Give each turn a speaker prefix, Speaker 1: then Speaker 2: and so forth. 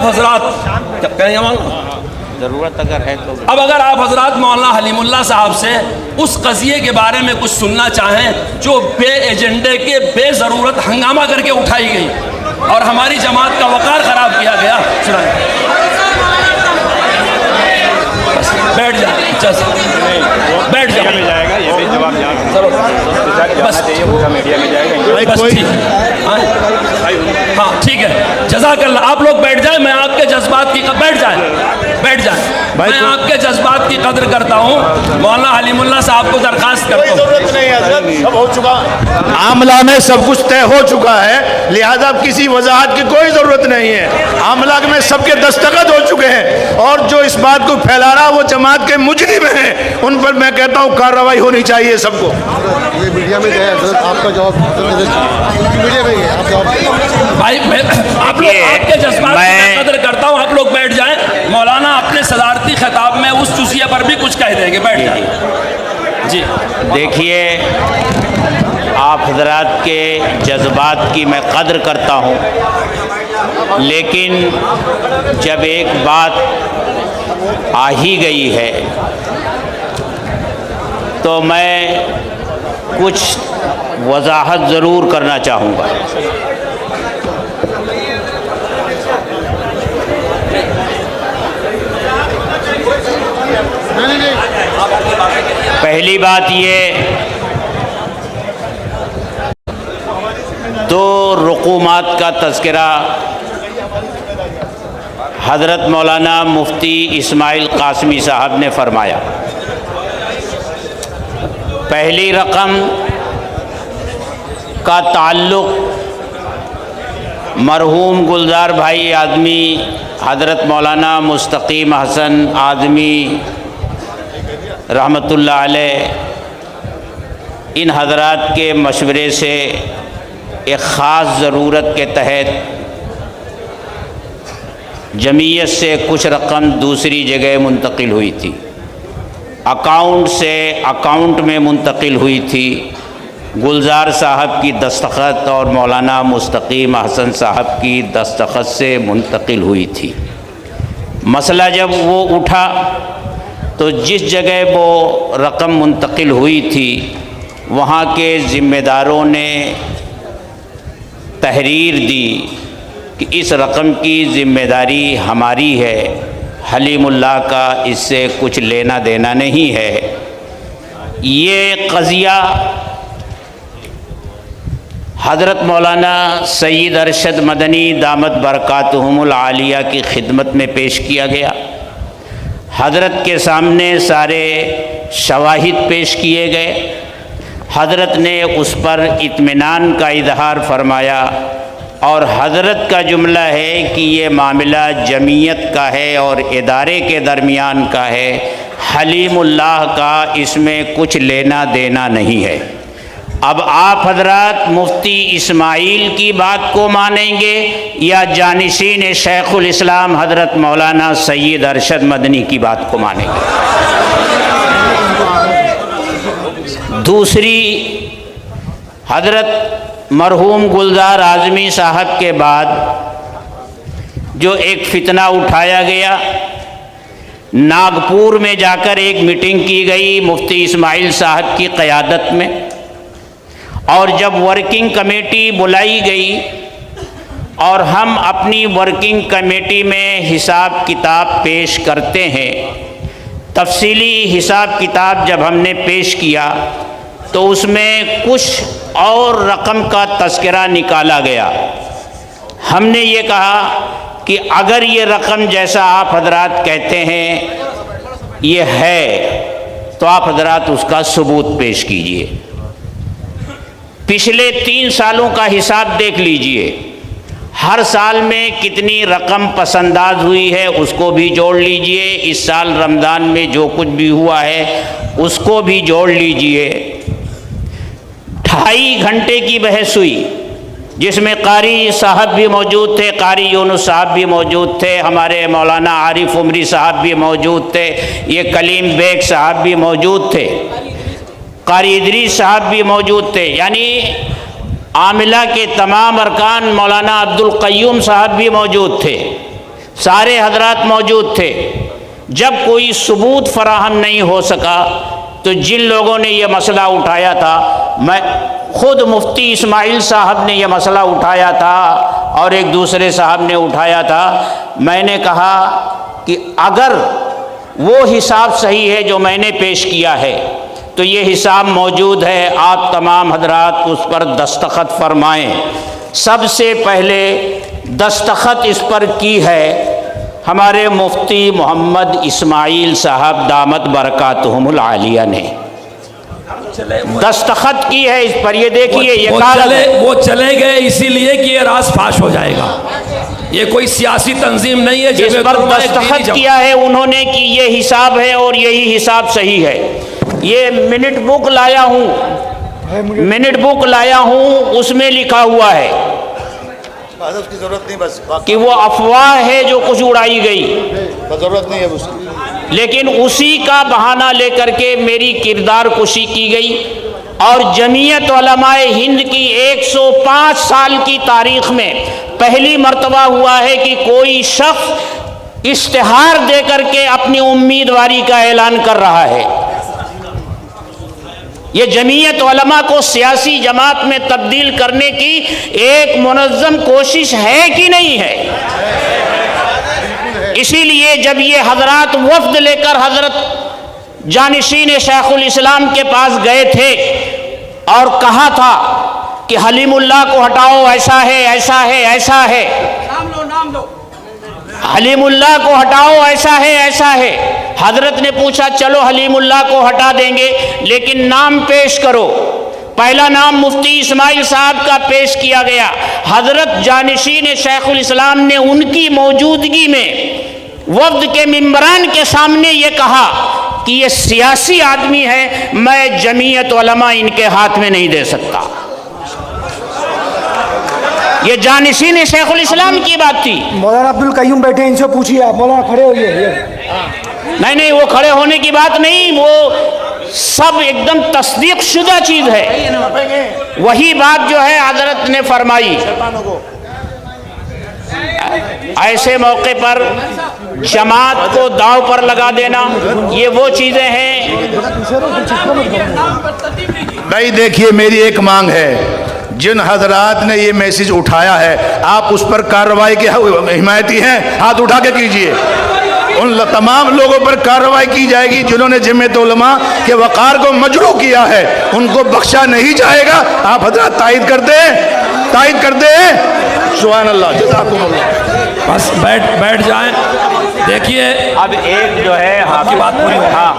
Speaker 1: آپ حضرات کہیں
Speaker 2: ضرورت اگر ہے تو
Speaker 1: اب اگر آپ حضرات مولانا حلیم اللہ صاحب سے اس قضیے کے بارے میں کچھ سننا چاہیں جو بے ایجنڈے کے بے ضرورت ہنگامہ کر کے اٹھائی گئی اور ہماری جماعت کا وقار خراب کیا گیا، سنائیں۔ بیٹھ جائیں، بیٹھ جائیں،
Speaker 2: میں جائے گا یہ بھی جواب
Speaker 1: بس
Speaker 2: میڈیا میں جائے گا۔
Speaker 1: بس ٹھیک، ہاں ٹھیک ہے، جزاک اللہ۔ آپ لوگ بیٹھ جائیں، میں آپ کے جذبات کی بیٹھ جائیں، میں آپ کے جذبات کی قدر کرتا ہوں۔ مولانا حلیم اللہ صاحب کو درخواست کرتا ہوں۔
Speaker 3: ضرورت نہیں ہے حضرت، سب ہو چکا، معاملہ میں سب کچھ طے ہو چکا ہے، لہذا کسی وضاحت کی کوئی ضرورت نہیں ہے۔ معاملہ میں سب کے دستخط ہو چکے ہیں، اور جو اس بات کو پھیلا رہا وہ جماعت کے مجرم ہیں، ان پر میں کہتا ہوں کارروائی ہونی چاہیے سب کو۔
Speaker 4: یہ میڈیا میں گئے حضرت، آپ کا جواب میڈیا میں گئے، آپ جواب
Speaker 1: بھائی آپ لوگ آپ کے جذبات کی میں قدر کرتا ہوں، آپ لوگ بیٹھ جائیں۔ مولانا اپنے صدارتی خطاب میں اس جزیہ پر بھی کچھ کہہ دیں گے، بیٹھ جائیں جی۔
Speaker 2: دیکھیے، آپ حضرات کے جذبات کی میں قدر کرتا ہوں، لیکن جب ایک بات آ ہی گئی ہے تو میں کچھ وضاحت ضرور کرنا چاہوں گا۔ پہلی بات یہ، دو رقومات کا تذکرہ حضرت مولانا مفتی اسماعیل قاسمی صاحب نے فرمایا۔ پہلی رقم کا تعلق مرحوم گلزار بھائی آدمی حضرت مولانا مستقیم حسن آدمی رحمۃ اللہ علیہ، ان حضرات کے مشورے سے ایک خاص ضرورت کے تحت جمعیت سے کچھ رقم دوسری جگہ منتقل ہوئی تھی، اکاؤنٹ سے اکاؤنٹ میں منتقل ہوئی تھی، گلزار صاحب کی دستخط اور مولانا مستقیم حسن صاحب کی دستخط سے منتقل ہوئی تھی۔ مسئلہ جب وہ اٹھا تو جس جگہ وہ رقم منتقل ہوئی تھی وہاں کے ذمہ داروں نے تحریر دی کہ اس رقم کی ذمہ داری ہماری ہے، حلیم اللہ کا اس سے کچھ لینا دینا نہیں ہے۔ یہ قضیہ حضرت مولانا سید ارشد مدنی دامت برکاتہم العالیہ کی خدمت میں پیش کیا گیا۔ حضرت کے سامنے سارے شواہد پیش کیے گئے، حضرت نے اس پر اطمینان کا اظہار فرمایا، اور حضرت کا جملہ ہے کہ یہ معاملہ جمعیت کا ہے اور ادارے کے درمیان کا ہے، حلیم اللہ کا اس میں کچھ لینا دینا نہیں ہے۔ اب آپ حضرات مفتی اسماعیل کی بات کو مانیں گے یا جانشین شیخ الاسلام حضرت مولانا سید ارشد مدنی کی بات کو مانیں گے؟ دوسری، حضرت مرحوم گلزار اعظمی صاحب کے بعد جو ایک فتنہ اٹھایا گیا، ناگپور میں جا کر ایک میٹنگ کی گئی مفتی اسماعیل صاحب کی قیادت میں، اور جب ورکنگ کمیٹی بلائی گئی اور ہم اپنی ورکنگ کمیٹی میں حساب کتاب پیش کرتے ہیں، تفصیلی حساب کتاب جب ہم نے پیش کیا تو اس میں کچھ اور رقم کا تذکرہ نکالا گیا۔ ہم نے یہ کہا کہ اگر یہ رقم جیسا آپ حضرات کہتے ہیں یہ ہے تو آپ حضرات اس کا ثبوت پیش کیجئے۔ پچھلے 3 سالوں کا حساب دیکھ لیجئے، ہر سال میں کتنی رقم پس انداز ہوئی ہے اس کو بھی جوڑ لیجئے، اس سال رمضان میں جو کچھ بھی ہوا ہے اس کو بھی جوڑ لیجئے۔ 2.5 گھنٹے کی بحث ہوئی جس میں قاری صاحب بھی موجود تھے، قاری یونس صاحب بھی موجود تھے، ہمارے مولانا عارف عمری صاحب بھی موجود تھے، یہ کلیم بیگ صاحب بھی موجود تھے، قاری ادریس صاحب بھی موجود تھے، یعنی عاملہ کے تمام ارکان، مولانا عبد القیوم صاحب بھی موجود تھے، سارے حضرات موجود تھے. جب کوئی ثبوت فراہم نہیں ہو سکا تو جن لوگوں نے یہ مسئلہ اٹھایا تھا، میں خود مفتی اسماعیل صاحب نے یہ مسئلہ اٹھایا تھا اور ایک دوسرے صاحب نے اٹھایا تھا، میں نے کہا کہ اگر وہ حساب صحیح ہے جو میں نے پیش کیا ہے تو یہ حساب موجود ہے، آپ تمام حضرات اس پر دستخط فرمائیں. سب سے پہلے دستخط اس پر کی ہے ہمارے مفتی محمد اسماعیل صاحب دامت برکاتہم العالیہ نے دستخط کی ہے اس پر. یہ دیکھیے یہ
Speaker 1: وہ چلے گئے اسی لیے کہ یہ راز فاش ہو جائے گا. یہ کوئی سیاسی تنظیم نہیں ہے
Speaker 2: اس پر دستخط کیا ہے انہوں نے کہ یہ حساب ہے اور یہی حساب صحیح ہے. یہ منٹ بک لایا ہوں اس میں لکھا ہوا ہے
Speaker 3: اس کی ضرورت نہیں، بس
Speaker 2: کہ وہ افواہ ہے جو کچھ اڑائی گئی،
Speaker 3: ضرورت نہیں ہے اس کی.
Speaker 2: لیکن اسی کا بہانہ لے کر کے میری کردار کشی کی گئی. اور جمعیت علماء ہند کی 105 سال کی تاریخ میں پہلی مرتبہ ہوا ہے کہ کوئی شخص اشتہار دے کر کے اپنی امیدواری کا اعلان کر رہا ہے. یہ جمعیت علماء کو سیاسی جماعت میں تبدیل کرنے کی ایک منظم کوشش ہے کہ نہیں ہے؟ اسی لیے جب یہ حضرات وفد لے کر حضرت جانشین شیخ الاسلام کے پاس گئے تھے اور کہا تھا کہ حلیم اللہ کو ہٹاؤ، ایسا ہے ایسا ہے ایسا ہے، حلیم اللہ کو ہٹاؤ، ایسا ہے ایسا ہے. حضرت نے پوچھا چلو حلیم اللہ کو ہٹا دیں گے لیکن نام پیش کرو. پہلا نام مفتی اسماعیل صاحب کا پیش کیا گیا. حضرت جانشین شیخ الاسلام نے ان کی موجودگی میں وفد کے ممبران کے سامنے یہ کہا کہ یہ سیاسی آدمی ہے، میں جمعیت علماء ان کے ہاتھ میں نہیں دے سکتا. یہ جانشین شیخ الاسلام کی بات تھی.
Speaker 5: مولانا عبدالقیوم بیٹھے، ان سے پوچھیے آپ. مولانا کھڑے ہوئے.
Speaker 2: نہیں وہ کھڑے ہونے کی بات نہیں، وہ سب ایک دم تصدیق شدہ چیز ہے. وہی بات جو ہے حضرت نے فرمائی. ایسے موقع پر جماعت کو داؤ پر لگا دینا یہ وہ چیزیں ہیں.
Speaker 3: بھائی دیکھیے میری ایک مانگ ہے، جن حضرات نے یہ میسج اٹھایا ہے آپ اس پر کارروائی کے حمایتی ہیں، ہاتھ اٹھا کے کیجئے. ان تمام لوگوں پر کارروائی کی جائے گی جنہوں نے جمعیت علماء کے وقار کو مجروح کیا ہے، ان کو بخشا نہیں جائے گا. آپ حضرات تائید کر دیں. سبحان اللہ، جزاکم اللہ.
Speaker 1: بس بیٹھ جائیں. دیکھیے
Speaker 2: اب ایک جو ہے
Speaker 1: آپ کی بات پوری ہو.
Speaker 2: ہاں